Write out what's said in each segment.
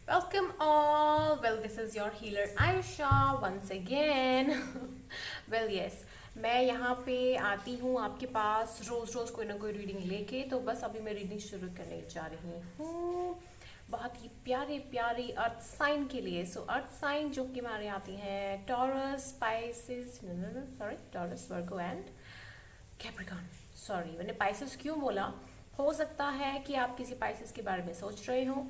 Welcome all. Well, this is your healer Ayusha once again. Well, yes, मैं यहाँ पे आती हूँ आपके पास रोज़ रोज़ कोई ना कोई रीडिंग लेके। तो बस अभी मैं रीडिंग शुरू करने जा रही हूँ बहुत ही प्यारे प्यारे अर्थ साइन के लिए। सो अर्थ साइन जो कि हमारे आती हैं Taurus, Pisces, sorry, Taurus, Virgo and Capricorn. Sorry, मैंने पाइसेस क्यों बोला? हो सकता है कि आप किसी पाइसेस के बारे में सोच रहे हो।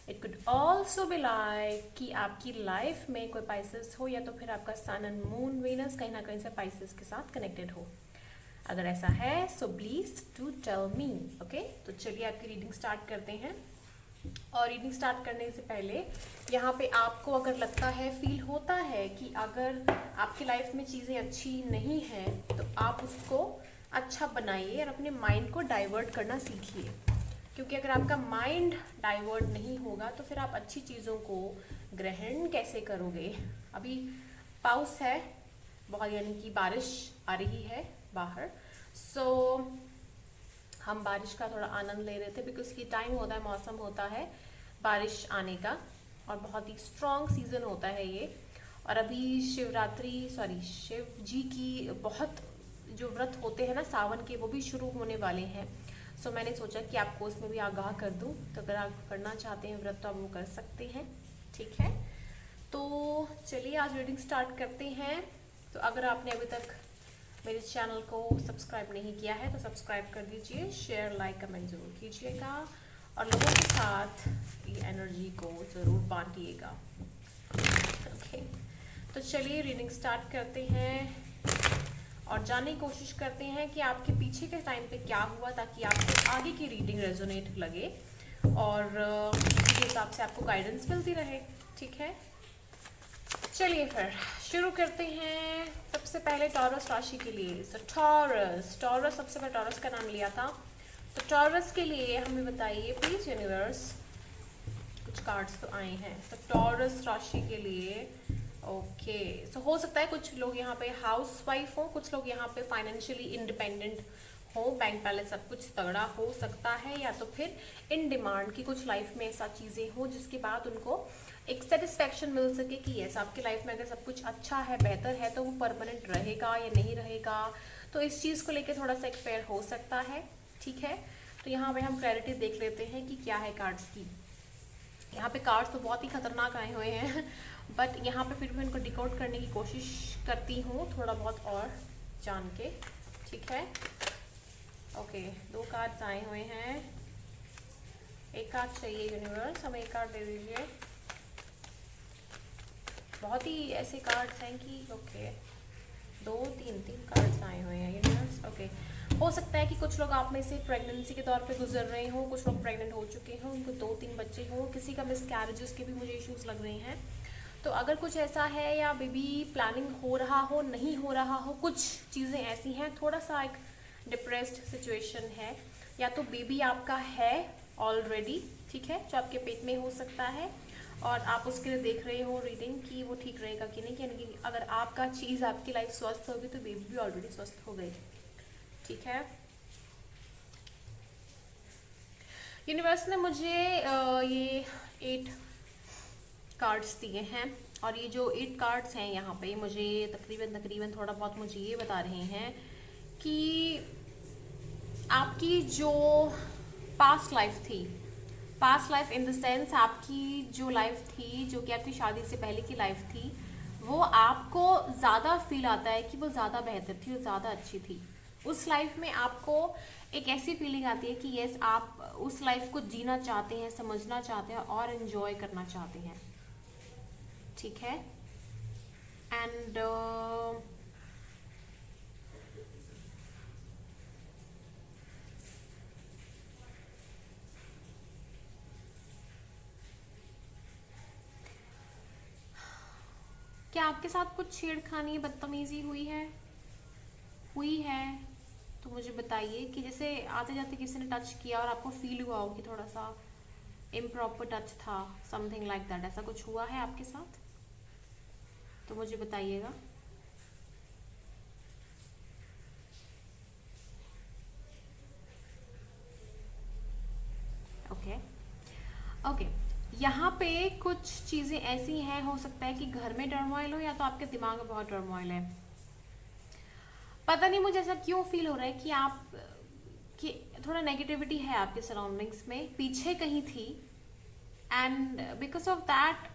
It could also be like कि आपकी लाइफ में कोई पाइसेस हो, या तो फिर आपका सन एंड मून वीनस कहीं ना कहीं से पाइसेस के साथ कनेक्टेड हो। अगर ऐसा है so please to tell me. Okay, तो चलिए आपकी रीडिंग स्टार्ट करते हैं। और रीडिंग स्टार्ट करने से पहले यहाँ पे आपको अगर लगता है, फील होता है कि अगर आपकी लाइफ में चीज़ें अच्छी नहीं हैं तो आप उसको अच्छा बनाइए और अपने माइंड को डाइवर्ट करना सीखिए। क्योंकि अगर आपका माइंड डाइवर्ट नहीं होगा तो फिर आप अच्छी चीज़ों को ग्रहण कैसे करोगे। अभी पाउस है बहुत, यानी कि बारिश आ रही है बाहर। सो हम बारिश का थोड़ा आनंद ले रहे थे बिकॉज ये टाइम होता है, मौसम होता है बारिश आने का, और बहुत ही स्ट्रॉन्ग सीजन होता है ये। और अभी शिव जी की बहुत जो व्रत होते हैं ना सावन के, वो भी शुरू होने वाले हैं। सो मैंने सोचा कि आपको उसमें भी आगाह कर दूं। तो अगर आप करना चाहते हैं व्रत तो आप वो कर सकते हैं। ठीक है, तो चलिए आज रीडिंग स्टार्ट करते हैं। तो अगर आपने अभी तक मेरे चैनल को सब्सक्राइब नहीं किया है तो सब्सक्राइब कर दीजिए, शेयर लाइक कमेंट ज़रूर कीजिएगा और लोगों के साथ ये एनर्जी को ज़रूर बांटिएगा। ओके, तो चलिए रीडिंग स्टार्ट करते हैं और जानने की कोशिश करते हैं कि आपके पीछे के टाइम पे क्या हुआ, ताकि आपको आगे की रीडिंग रेजोनेट लगे और उसी हिसाब से आपको गाइडेंस मिलती रहे। ठीक है, चलिए फिर शुरू करते हैं। सबसे पहले टॉरस राशि के लिए। सो टॉरस सबसे पहले टॉरस का नाम लिया था। तो टॉरस के लिए हमें बताइए प्लीज यूनिवर्स, कुछ कार्ड्स तो आए हैं। तो टॉरस राशि के लिए ओके, सो हो सकता है कुछ लोग यहाँ पे हाउस वाइफ हो, कुछ लोग यहाँ पे फाइनेंशियली इंडिपेंडेंट हो, बैंक बैलेंस सब कुछ तगड़ा हो सकता है, या तो फिर इन डिमांड की कुछ लाइफ में ऐसा चीज़ें हो जिसके बाद उनको एक सेटिस्फैक्शन मिल सके कि यस आपकी लाइफ में अगर सब कुछ अच्छा है, बेहतर है, तो वो परमानेंट रहेगा या नहीं रहेगा। तो इस चीज़ को लेकर थोड़ा सा एक फेयर हो सकता है। ठीक है, तो यहाँ पे हम क्लैरिटी देख लेते हैं कि क्या है कार्ड्स की। यहाँ पे कार्ड्स तो बहुत ही खतरनाक आए हुए हैं बट यहाँ पे फिर भी उनको डिकोड करने की कोशिश करती हूँ थोड़ा बहुत और जान के। ठीक है, ओके, दो कार्ड्स आए हुए हैं। एक कार्ड चाहिए यूनिवर्स, हमें एक कार्ड दे दीजिए। बहुत ही ऐसे कार्ड्स हैं कि ओके, दो तीन तीन कार्ड्स आए हुए हैं यूनिवर्स। ओके, हो सकता है कि कुछ लोग आप में से प्रेगनेंसी के दौर पे गुजर रहे हों, कुछ लोग प्रेग्नेंट हो चुके हों, उनको 2-3 बच्चे हों, किसी का मिसकैरेजेस के भी मुझे इश्यूज लग रहे हैं। तो अगर कुछ ऐसा है या बेबी प्लानिंग हो रहा हो, नहीं हो रहा हो, कुछ चीज़ें ऐसी हैं, थोड़ा सा एक डिप्रेस्ड सिचुएशन है, या तो बेबी आपका है ऑलरेडी, ठीक है, जो आपके पेट में हो सकता है और आप उसके लिए देख रहे हो रीडिंग कि वो ठीक रहेगा कि नहीं, यानी कि अगर आपका चीज़ आपकी लाइफ स्वस्थ होगी तो बेबी भी ऑलरेडी स्वस्थ हो गई। ठीक है, यूनिवर्स ने मुझे ये 8 कार्ड्स दिए हैं और ये जो 8 कार्ड्स हैं यहाँ पे मुझे तकरीबन थोड़ा बहुत मुझे ये बता रहे हैं कि आपकी जो पास्ट लाइफ थी, past life in the sense आपकी जो लाइफ थी जो कि आपकी शादी से पहले की लाइफ थी, वो आपको ज़्यादा फील आता है कि वो ज़्यादा बेहतर थी और ज़्यादा अच्छी थी। उस लाइफ में आपको एक ऐसी फीलिंग आती है कि यस आप उस लाइफ को जीना चाहते हैं, समझना चाहते हैं और इन्जॉय करना चाहते हैं। ठीक है, एंड क्या आपके साथ कुछ छेड़खानी, बदतमीजी हुई है तो मुझे बताइए कि जैसे आते जाते किसी ने टच किया और आपको फील हुआ हो कि थोड़ा सा इम्प्रॉपर टच था, समथिंग लाइक दैट, ऐसा कुछ हुआ है आपके साथ तो मुझे बताइएगा। ओके, ओके, यहाँ पे कुछ चीज़ें ऐसी हैं, हो सकता है कि घर में टर्मोइल हो या तो आपके दिमाग में बहुत टर्मोइल है। पता नहीं मुझे ऐसा क्यों फील हो रहा है कि आप कि थोड़ा नेगेटिविटी है आपके सराउंडिंग्स में, पीछे कहीं थी, एंड बिकॉज ऑफ दैट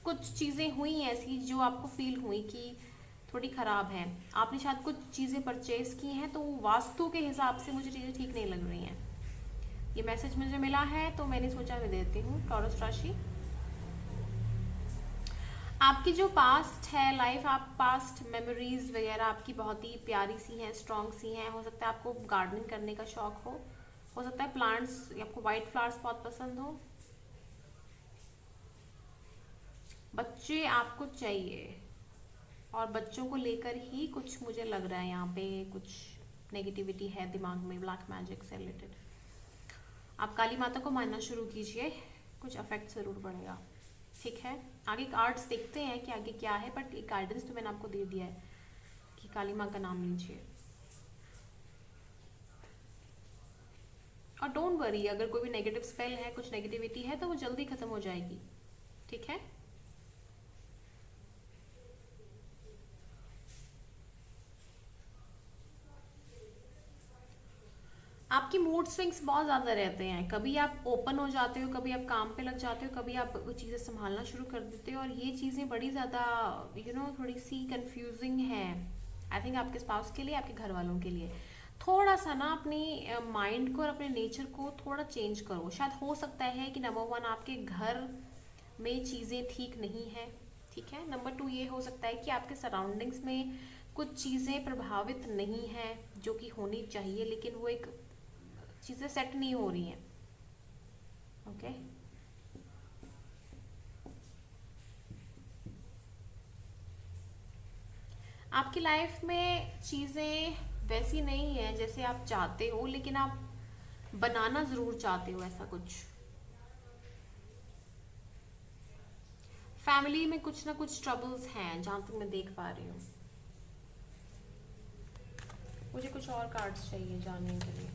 कुछ चीज़ें हुई ऐसी जो आपको फील हुई कि थोड़ी ख़राब है। आपने शायद कुछ चीज़ें परचेज की हैं तो वास्तु के हिसाब से मुझे चीज़ें ठीक नहीं लग रही हैं। ये मैसेज मुझे मिला है तो मैंने सोचा मैं देती हूँ। टॉरस राशि, आपकी जो पास्ट है लाइफ, आप पास्ट मेमोरीज वगैरह आपकी बहुत ही प्यारी सी हैं, स्ट्रॉन्ग सी हैं। हो सकता है आपको गार्डनिंग करने का शौक हो सकता है प्लांट्स, आपको वाइट फ्लावर्स बहुत पसंद हो। बच्चे आपको चाहिए और बच्चों को लेकर ही कुछ मुझे लग रहा है यहाँ पे कुछ नेगेटिविटी है दिमाग में, ब्लैक मैजिक से रिलेटेड। आप काली माता को मानना शुरू कीजिए, कुछ अफेक्ट ज़रूर पड़ेगा। ठीक है, आगे कार्ड्स देखते हैं कि आगे क्या है, बट एक गाइडेंस तो मैंने आपको दे दिया है कि काली माँ का नाम लीजिए। और डोंट वरी, अगर कोई भी नेगेटिव स्पेल है, कुछ नेगेटिविटी है तो वो जल्दी खत्म हो जाएगी। ठीक है, आपकी मूड स्विंग्स बहुत ज़्यादा रहते हैं। कभी आप ओपन हो जाते हो, कभी आप काम पे लग जाते हो, कभी आप चीज़ें संभालना शुरू कर देते हो, और ये चीज़ें बड़ी ज़्यादा थोड़ी सी कंफ्यूजिंग है। आई थिंक आपके स्पाउस के लिए, आपके घर वालों के लिए थोड़ा सा ना अपनी माइंड को और अपने नेचर को थोड़ा चेंज करो। शायद हो सकता है कि नंबर वन आपके घर में चीज़ें ठीक नहीं है। ठीक है, नंबर टू ये हो सकता है कि आपके सराउंडिंग्स में कुछ चीज़ें प्रभावित नहीं है जो कि होनी चाहिए, लेकिन वो एक चीज़ें सेट नहीं हो रही हैं। ओके, आपकी लाइफ में चीज़ें वैसी नहीं है जैसे आप चाहते हो, लेकिन आप बनाना ज़रूर चाहते हो ऐसा कुछ। फैमिली में कुछ ना कुछ ट्रबल्स हैं जहाँ तक मैं देख पा रही हूँ। मुझे कुछ और कार्ड्स चाहिए जानने के लिए।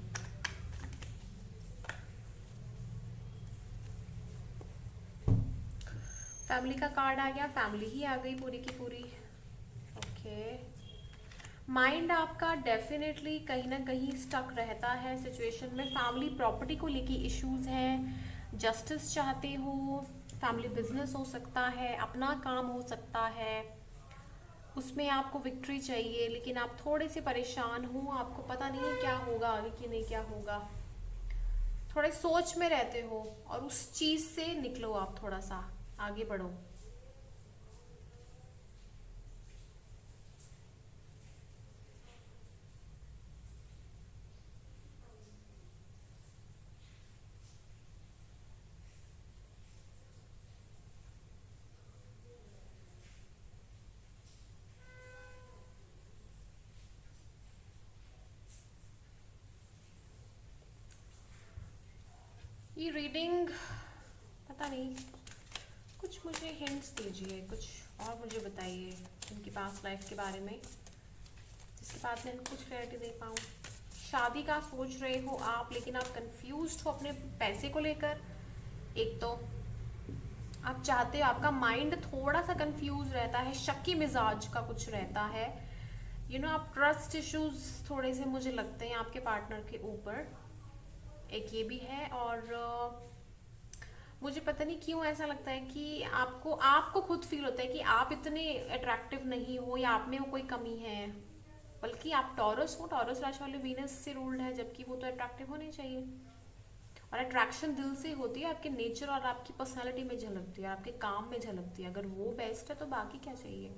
फैमिली का कार्ड आ गया, फैमिली ही आ गई पूरी की पूरी। ओके, माइंड आपका डेफिनेटली कहीं ना कहीं स्टक रहता है सिचुएशन में। फैमिली प्रॉपर्टी को लेके इश्यूज हैं, जस्टिस चाहते हो, फैमिली बिजनेस हो सकता है, अपना काम हो सकता है, उसमें आपको विक्ट्री चाहिए, लेकिन आप थोड़े से परेशान हो, आपको पता नहीं है क्या होगा आगे कि नहीं क्या होगा, थोड़े सोच में रहते हो, और उस चीज़ से निकलो, आप थोड़ा सा आगे बढ़ो। ये रीडिंग पता नहीं, कुछ मुझे हिंट्स दीजिए, कुछ और मुझे बताइए उनकी पास्ट लाइफ के बारे में, जिसके बाद मैं कुछ क्लैरिटी दे पाऊँ। शादी का सोच रहे हो आप, लेकिन आप कंफ्यूज्ड हो अपने पैसे को लेकर। एक तो आप चाहते हो, आपका माइंड थोड़ा सा कंफ्यूज रहता है, शक्की मिजाज का कुछ रहता है। आप ट्रस्ट इश्यूज थोड़े से मुझे लगते हैं आपके पार्टनर के ऊपर, एक ये भी है। और मुझे पता नहीं क्यों ऐसा लगता है कि आपको आपको खुद फील होता है कि आप इतने अट्रैक्टिव नहीं हो, या आप में वो कोई कमी है। बल्कि आप टॉरस हो, टॉरस राशि वाले वीनस से रूल्ड है, जबकि वो तो अट्रैक्टिव होने चाहिए। और अट्रैक्शन दिल से होती है, आपके नेचर और आपकी पर्सनालिटी में झलकती है, आपके काम में झलकती है। अगर वो बेस्ट है तो बाकी क्या चाहिए।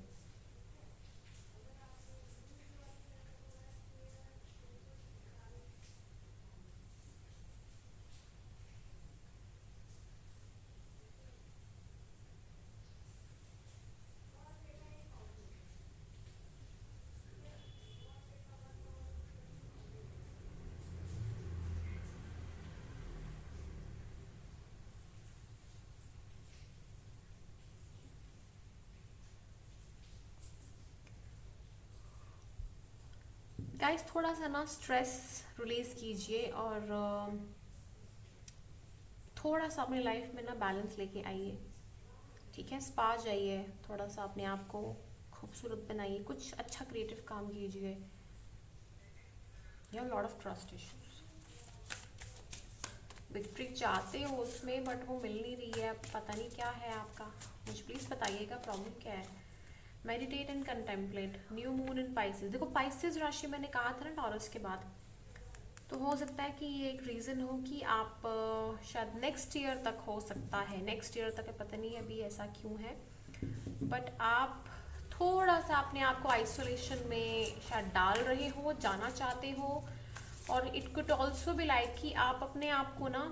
गाइस, थोड़ा सा ना स्ट्रेस रिलीज कीजिए, और थोड़ा सा अपने लाइफ में ना बैलेंस लेके आइए, ठीक है। स्पा जाइए, थोड़ा सा अपने आप को खूबसूरत बनाइए, कुछ अच्छा क्रिएटिव काम कीजिए। You have lot of trust issues, victory चाहते हो उसमें बट वो मिल नहीं रही है, अब पता नहीं क्या है आपका, मुझे प्लीज़ बताइएगा प्रॉब्लम क्या है। Meditate and contemplate, new moon in Pisces. देखो पाइसेस राशि मैंने कहा था ना टॉरस के बाद, तो हो सकता है कि ये एक रीज़न हो कि आप शायद नेक्स्ट ईयर तक, हो सकता है नेक्स्ट ईयर तक है, पता नहीं अभी ऐसा क्यों है, बट आप थोड़ा सा अपने आप को आइसोलेशन में शायद डाल रहे हो, जाना चाहते हो। और it could also be like कि आप अपने आप को ना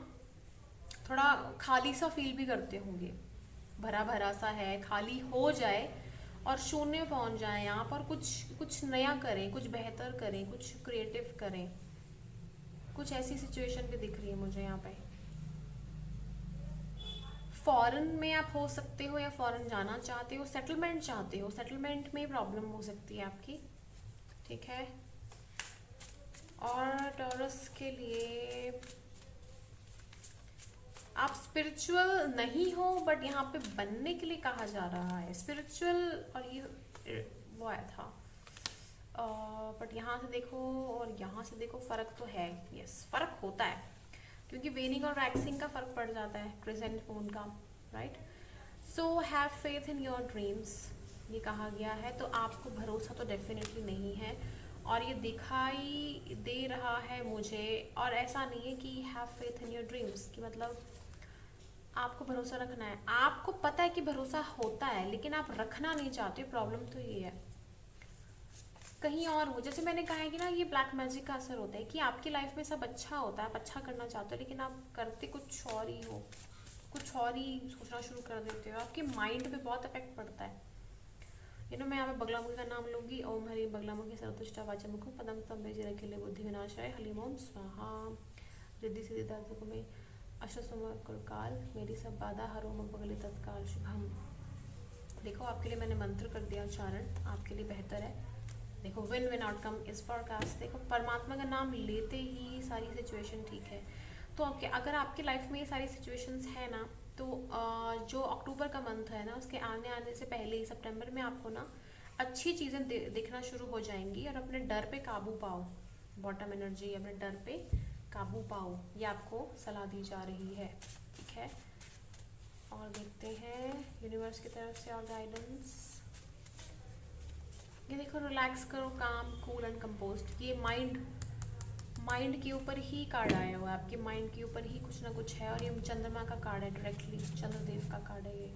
थोड़ा खाली सा फील भी करते होंगे, भरा भरा सा है, खाली हो जाए और शून्य पहुंच जाए यहाँ पर, कुछ नया करें, कुछ बेहतर करें, कुछ क्रिएटिव करें, कुछ ऐसी सिचुएशन भी दिख रही है मुझे यहाँ पे। फॉरेन में आप हो सकते हो या फॉरेन जाना चाहते हो, सेटलमेंट चाहते हो, सेटलमेंट में प्रॉब्लम हो सकती है आपकी, ठीक है। और टॉरस के लिए आप स्पिरिचुअल नहीं हो बट यहाँ पे बनने के लिए कहा जा रहा है स्पिरिचुअल, और ये वो आया था, बट यहाँ से देखो और यहाँ से देखो फर्क तो है, यस फर्क होता है, क्योंकि वेनिंग और वैक्सिंग का फर्क पड़ जाता है क्रिसेंट मून का, right. So have faith in your dreams, ये कहा गया है, तो आपको भरोसा तो डेफिनेटली नहीं है, और ये दिखाई दे रहा है मुझे। और ऐसा नहीं है कि have faith in your dreams कि मतलब आपको भरोसा रखना है, आपको पता है कि भरोसा होता है लेकिन आप रखना नहीं चाहते, प्रॉब्लम तो ये है कहीं और हो। जैसे मैंने कहा है कि ना ये ब्लैक मैजिक का असर होता है कि आपकी लाइफ में सब अच्छा होता है, आप अच्छा करना चाहते हो लेकिन आप करते कुछ और ही हो, कुछ और ही सोचना शुरू कर देते हो, आपके माइंड पे बहुत इफेक्ट पड़ता है। मैं यहाँ पे बगलामुखी का नाम लूंगी, ओम हरि बगलामुखी सर्वतुष्टा वाचा मुखो पदम स्तंभ रखिले बुद्धि विनाशाय हलिम ओम स्वाहा, रिद्धि सिद्धि दातुक में काल, मेरी सब बाधा हरो मग बगले तत्काल शुभम। देखो आपके लिए मैंने मंत्र कर दिया उच्चारण, आपके लिए बेहतर है। देखो विन विन आउटकम इस फॉरकास्ट, देखो परमात्मा का नाम लेते ही सारी सिचुएशन ठीक है। तो अगर आपकी लाइफ में ये सारी सिचुएशंस है ना, तो जो अक्टूबर का मंथ है ना, उसके आने से पहले ही सितंबर में आपको ना अच्छी चीज़ें दिखना शुरू हो जाएंगी, और अपने डर पे काबू पाओ, बॉटम एनर्जी, अपने डर पे काबू पाओ, ये आपको सलाह दी जा रही है, ठीक है। और देखते हैं यूनिवर्स की तरफ से और गाइडेंस। ये देखो रिलैक्स करो, काम, कूल एंड कंपोस्ट, ये माइंड के ऊपर ही कार्ड आया हुआ है, आपके माइंड के ऊपर ही कुछ ना कुछ है, और ये चंद्रमा का कार्ड है, डायरेक्टली चंद्रदेव का कार्ड है ये।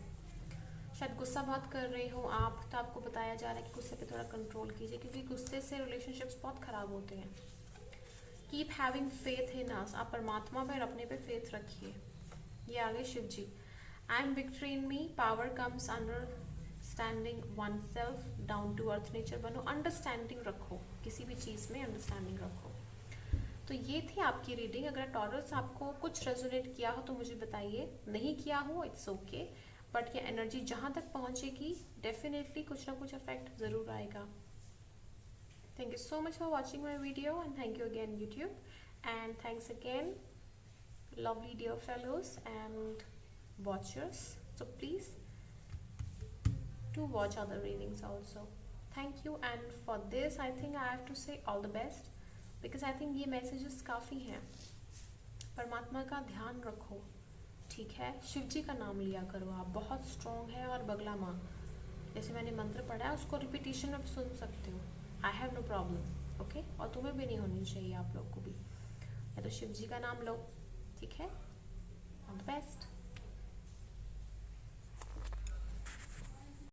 शायद गुस्सा बहुत कर रहे हो आप, तो आपको बताया जा रहा है कि गुस्से पे थोड़ा कंट्रोल कीजिए, क्योंकि गुस्से से रिलेशनशिप्स बहुत खराब होते हैं। Keep having faith in us, आप परमात्मा पर अपने पे फेथ रखिए। ये आगे Shiv ji, I am victory in me, power comes understanding oneself, down to earth nature बनो, अंडरस्टैंडिंग रखो, किसी भी चीज़ में अंडरस्टैंडिंग रखो। तो ये थी आपकी रीडिंग। अगर टॉरस आपको कुछ रेजोनेट किया हो तो मुझे बताइए, नहीं किया हो इट्स ओके, बट ये एनर्जी जहाँ तक पहुँचेगी डेफिनेटली कुछ ना कुछ इफेक्ट ज़रूर आएगा। Thank you so much for watching my video, and thank you again YouTube, and thanks again lovely dear fellows and watchers. So please do watch other readings also. Thank you, and for this I think I have to say all the best, because I think ये messages काफ़ी हैं। परमात्मा का ध्यान रखो, ठीक है, शिव जी का नाम लिया करो, आप बहुत स्ट्रॉन्ग है। और बगला माँ, जैसे मैंने मंत्र पढ़ा है उसको रिपीटेशन में सुन सकते हो, I have no problem, okay. और तुम्हें भी नहीं होनी चाहिए, आप लोग को भी, या तो शिव जी का नाम लो, ठीक है।